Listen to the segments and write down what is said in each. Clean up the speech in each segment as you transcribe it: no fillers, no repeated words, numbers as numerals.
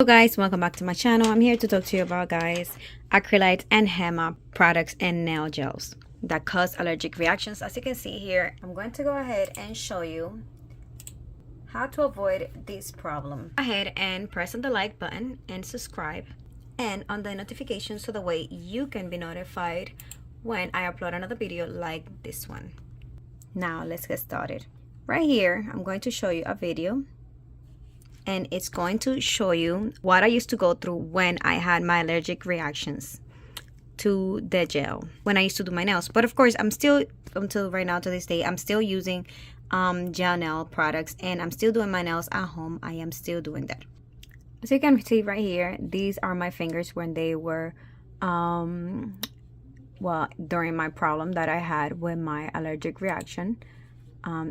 Hello guys, welcome back to my channel. I'm here to talk to you about, guys, acrylates and HEMA products and nail gels that cause allergic reactions. As you can see here, I'm going to go ahead and show you how to avoid this problem. Go ahead and press on the like button and subscribe and on the notification so the way you can be notified when I upload another video like this one. Now let's get started. Right here, I'm going to show you a video, and it's going to show you what I used to go through when I had my allergic reactions to the gel when I used to do my nails. But of course, I'm still, until right now, to this day, I'm still using gel nail products, and I'm still doing my nails at home. I am still doing that. As you can see right here, these are my fingers when they were well, during my problem that I had with my allergic reaction.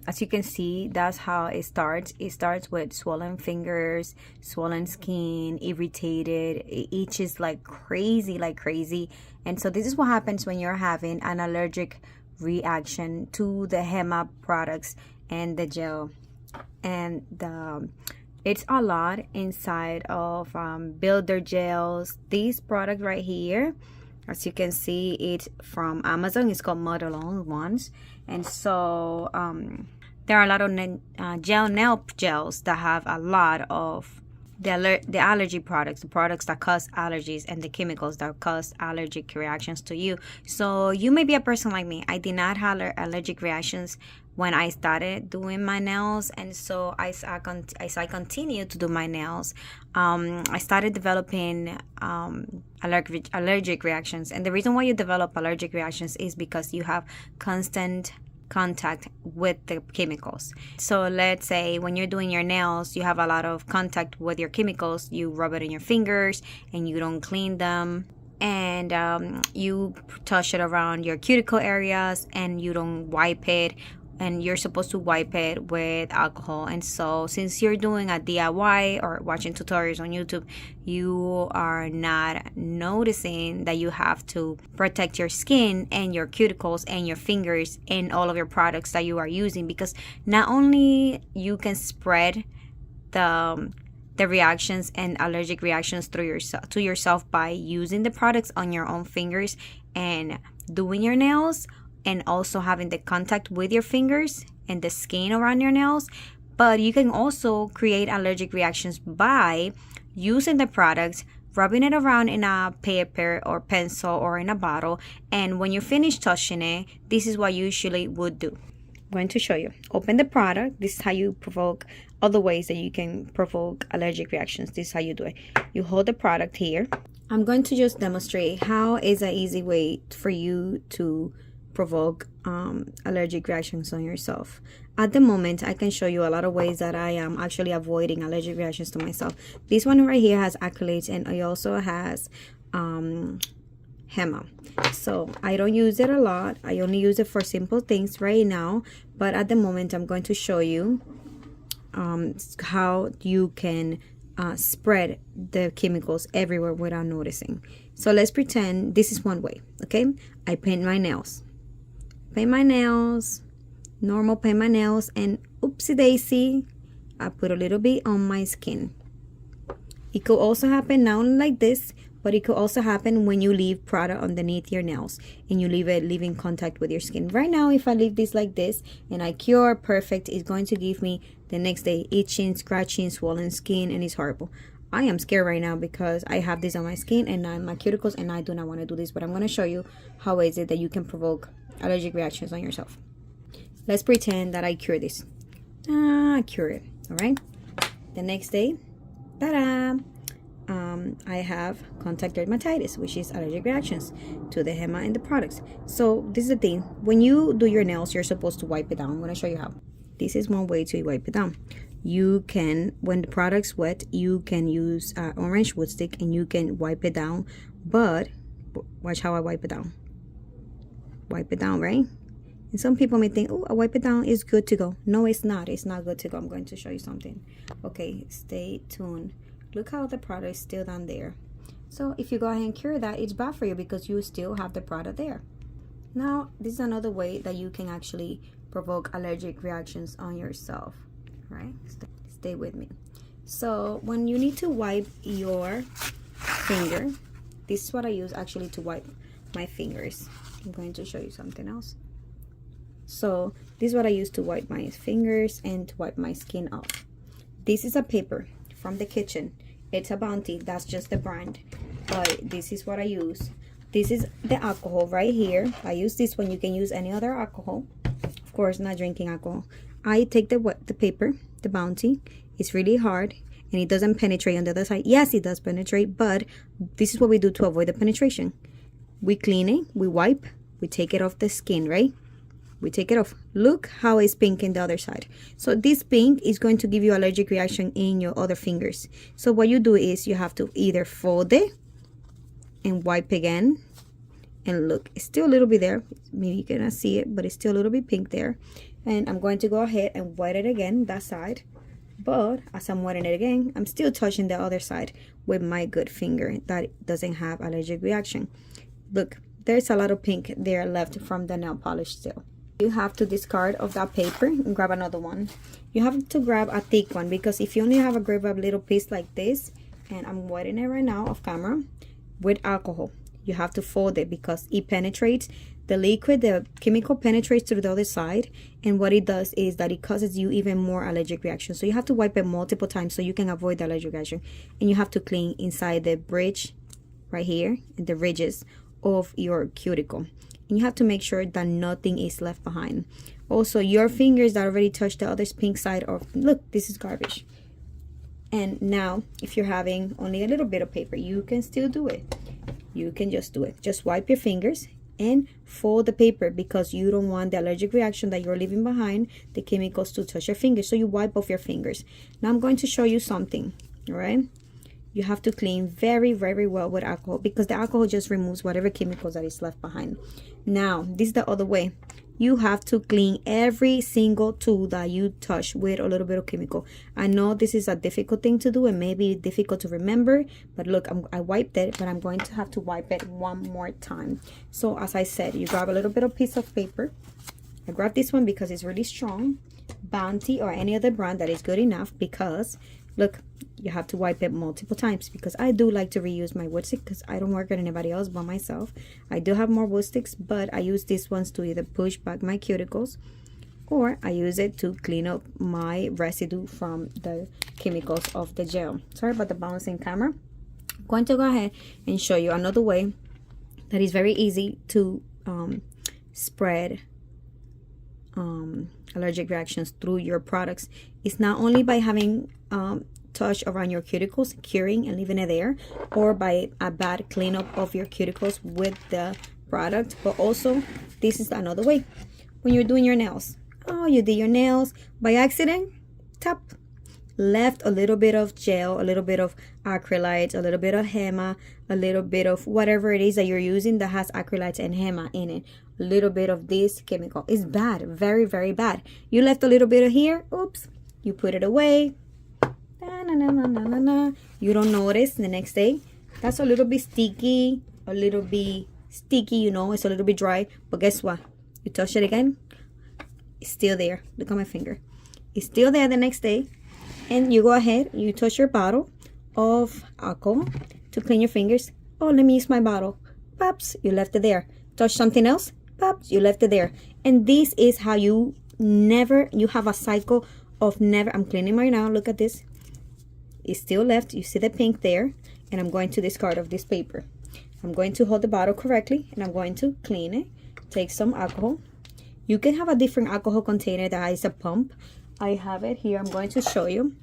As you can see, that's how it starts. It starts with swollen fingers, swollen skin, irritated. It itches like crazy. And so this is what happens when you're having an allergic reaction to the HEMA products and the gel. And it's a lot inside of builder gels. These products right here, as you can see, it's from Amazon. It's called Mud Alone ones. And so there are a lot of gel nail gels that have a lot of the allergy products, the products that cause allergies, and the chemicals that cause allergic reactions to you. So you may be a person like me. I did not have allergic reactions when I started doing my nails, and so as I continued to do my nails, I started developing allergic reactions. And the reason why you develop allergic reactions is because you have constant contact with the chemicals. So let's say when you're doing your nails, you have a lot of contact with your chemicals. You rub it in your fingers and you don't clean them, and you touch it around your cuticle areas and you don't wipe it, and you're supposed to wipe it with alcohol. And so since you're doing a DIY or watching tutorials on YouTube, you are not noticing that you have to protect your skin and your cuticles and your fingers and all of your products that you are using, because not only you can spread the reactions and allergic reactions through yourself by using the products on your own fingers and doing your nails, and also having the contact with your fingers and the skin around your nails, but you can also create allergic reactions by using the products, rubbing it around in a paper or pencil or in a bottle, and when you finish touching it, this is what you usually would do. I'm going to show you. Open the product. This is how you provoke other ways that you can provoke allergic reactions. This is how you do it. You hold the product here. I'm going to just demonstrate how is an easy way for you to provoke allergic reactions on yourself. At the moment, I can show you a lot of ways that I am actually avoiding allergic reactions to myself. This one right here has acrylates, and it also has HEMA. So I don't use it a lot. I only use it for simple things right now, but at the moment I'm going to show you how you can spread the chemicals everywhere without noticing. So let's pretend this is one way. Okay, I paint my nails. Normal paint my nails, and oopsie daisy, I put a little bit on my skin. It could also happen not only like this, but it could also happen when you leave product underneath your nails and you leave in contact with your skin. Right now, if I leave this like this and I cure perfect, it's going to give me the next day itching, scratching, swollen skin, and it's horrible. I am scared right now because I have this on my skin and on my cuticles, and I do not want to do this, but I'm going to show you how is it that you can provoke allergic reactions on yourself. Let's pretend that I cure this. I cure it. All right. The next day, ta-da! I have contact dermatitis, which is allergic reactions to the HEMA and the products. So this is the thing. When you do your nails, you're supposed to wipe it down. I'm going to show you how. This is one way to wipe it down. You can, when the product's wet, you can use orange wood stick and you can wipe it down. But watch how I wipe it down. Wipe it down, right? And some people may think, oh, I wipe it down, it's good to go. No, it's not. It's not good to go. I'm going to show you something. Okay, stay tuned. Look how the product is still down there. So if you go ahead and cure that, it's bad for you because you still have the product there. Now, this is another way that you can actually provoke allergic reactions on yourself, right? Stay with me. So when you need to wipe your finger, this is what I use actually to wipe my fingers. I'm going to show you something else. So this is what I use to wipe my fingers and to wipe my skin off. This is a paper from the kitchen. It's a Bounty, that's just the brand, but this is what I use. This is the alcohol right here. I use this one. You can use any other alcohol, of course not drinking alcohol. I take the paper, the Bounty. It's really hard and it doesn't penetrate on the other side. Yes, it does penetrate, but this is what we do to avoid the penetration. We clean it, we wipe, we take it off the skin, right? We take it off. Look how it's pink in the other side. So this pink is going to give you allergic reaction in your other fingers. So what you do is you have to either fold it and wipe again. And look, it's still a little bit there. Maybe you cannot see it, but it's still a little bit pink there. And I'm going to go ahead and wet it again, that side. But as I'm wetting it again, I'm still touching the other side with my good finger that doesn't have allergic reaction. Look, there's a lot of pink there left from the nail polish still. You have to discard of that paper and grab another one. You have to grab a thick one, because if you only have grab a little piece like this, and I'm wetting it right now off camera with alcohol, you have to fold it because it penetrates the liquid, the chemical penetrates to the other side, and what it does is that it causes you even more allergic reaction. So you have to wipe it multiple times so you can avoid the allergic reaction. And you have to clean inside the bridge right here and the ridges of your cuticle. And you have to make sure that nothing is left behind. Also, your fingers that already touched the other pink side of, look, this is garbage. And now, if you're having only a little bit of paper, you can still do it. You can just do it. Just wipe your fingers and fold the paper, because you don't want the allergic reaction that you're leaving behind, the chemicals, to touch your fingers. So you wipe off your fingers. Now I'm going to show you something, all right? You have to clean very, very well with alcohol, because the alcohol just removes whatever chemicals that is left behind. Now, this is the other way. You have to clean every single tool that you touch with a little bit of chemical. I know this is a difficult thing to do and maybe difficult to remember, but look, I wiped it, but I'm going to have to wipe it one more time. So as I said, you grab a little bit of piece of paper. I grabbed this one because it's really strong. Bounty or any other brand that is good enough, because look, you have to wipe it multiple times, because I do like to reuse my wood stick because I don't work with anybody else but myself. I do have more wood sticks, but I use these ones to either push back my cuticles, or I use it to clean up my residue from the chemicals of the gel. Sorry about the bouncing camera. I'm going to go ahead and show you another way that is very easy to spread allergic reactions through your products. It's not only by having touch around your cuticles, curing and leaving it there, or by a bad cleanup of your cuticles with the product, but also this is another way. When you're doing your nails, you did your nails by accident, tap, left a little bit of gel, a little bit of acrylates, a little bit of HEMA, a little bit of whatever it is that you're using that has acrylates and HEMA in it, a little bit of this chemical. It's bad, very, very bad. You left a little bit of here, oops, you put it away. You don't notice the next day. That's a little bit sticky, you know, it's a little bit dry, but guess what? You touch it again, it's still there. Look at my finger. It's still there the next day. And you go ahead, you touch your bottle of alcohol to clean your fingers. Oh, let me use my bottle. Pops, you left it there. Touch something else. Pops, you left it there. And this is how you have a cycle of never. I'm cleaning right now. Look at this. It's still left. You see the pink there. And I'm going to discard of this paper. I'm going to hold the bottle correctly and I'm going to clean it. Take some alcohol. You can have a different alcohol container that has a pump. I have it here. I'm going to show you,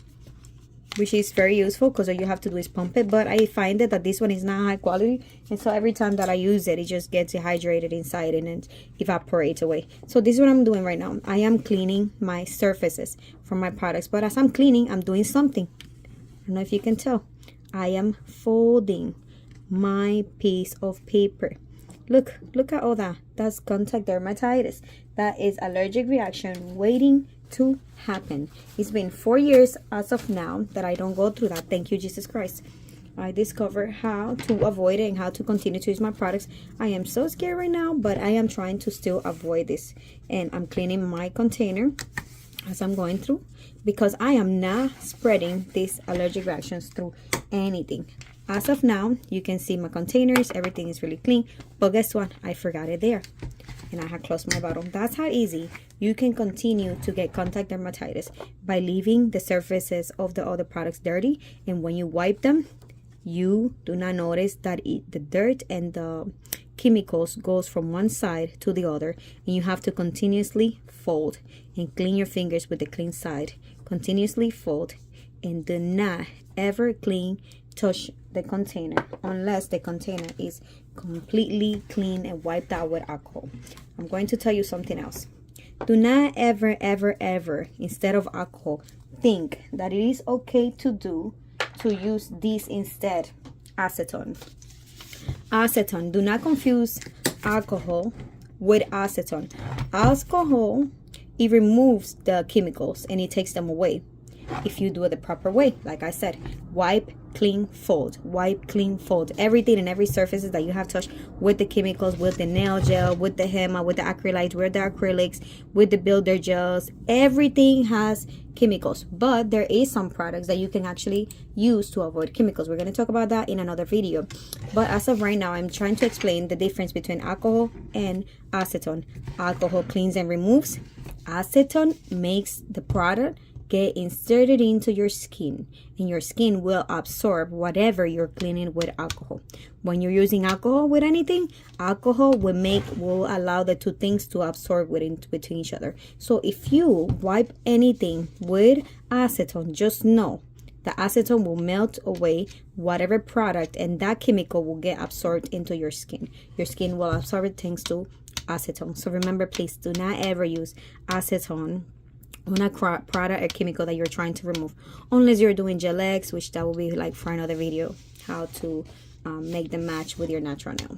which is very useful because all you have to do is pump it. But I find that this one is not high quality, and so every time that I use it, it just gets dehydrated inside and it evaporates away. So this is what I'm doing right now. I am cleaning my surfaces from my products, but as I'm cleaning, I'm doing something. I don't know if you can tell. I am folding my piece of paper. Look at all that. That's contact dermatitis. That is allergic reaction waiting to happen. It's been 4 years as of now that I don't go through that. Thank you, Jesus Christ. I discovered how to avoid it and how to continue to use my products. I am so scared right now, but I am trying to still avoid this. And I'm cleaning my container as I'm going through, because I am not spreading these allergic reactions through anything. As of now, you can see my containers, everything is really clean, but guess what? I forgot it there and I had closed my bottle. That's how easy you can continue to get contact dermatitis, by leaving the surfaces of the other products dirty, and when you wipe them, you do not notice that the dirt and the chemicals goes from one side to the other, and you have to continuously fold and clean your fingers with the clean side. Continuously fold, and do not ever touch the container unless the container is completely clean and wiped out with alcohol. I'm going to tell you something else. Do not ever, instead of alcohol, think that it is okay to use this instead. Acetone. Do not confuse alcohol with acetone. Alcohol, it removes the chemicals and it takes them away. If you do it the proper way, like I said, wipe, clean, fold. Wipe, clean, fold. Everything and every surfaces that you have touched with the chemicals, with the nail gel, with the HEMA, with the acrylates, with the acrylics, with the builder gels, everything has chemicals. But there is some products that you can actually use to avoid chemicals. We're going to talk about that in another video. But as of right now, I'm trying to explain the difference between alcohol and acetone. Alcohol cleans and removes. Acetone makes the product get inserted into your skin, and your skin will absorb whatever you're cleaning with alcohol. When you're using alcohol with anything, alcohol will allow the two things to absorb between each other. So if you wipe anything with acetone, just know the acetone will melt away whatever product, and that chemical will get absorbed into your skin. Your skin will absorb it thanks to acetone. So remember, please do not ever use acetone on a product or chemical that you're trying to remove, unless you're doing gel X, which that will be like for another video, how to make them match with your natural nail.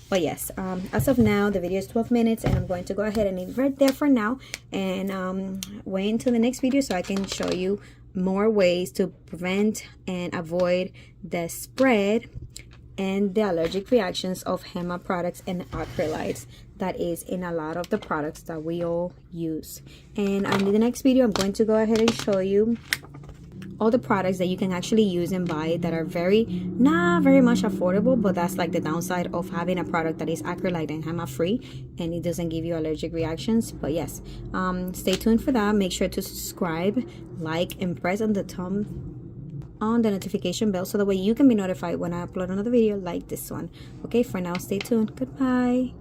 But yes, as of now, the video is 12 minutes, and I'm going to go ahead and leave it right there for now, and wait until the next video so I can show you more ways to prevent and avoid the spread and the allergic reactions of HEMA products and acrylates that is in a lot of the products that we all use. And in the next video, I'm going to go ahead and show you all the products that you can actually use and buy that are not very much affordable, but that's like the downside of having a product that is acrylate and HEMA free and it doesn't give you allergic reactions. But yes, stay tuned for that. Make sure to subscribe, like, and press on the notification bell so that way you can be notified when I upload another video like this one. Okay, for now, stay tuned. Goodbye.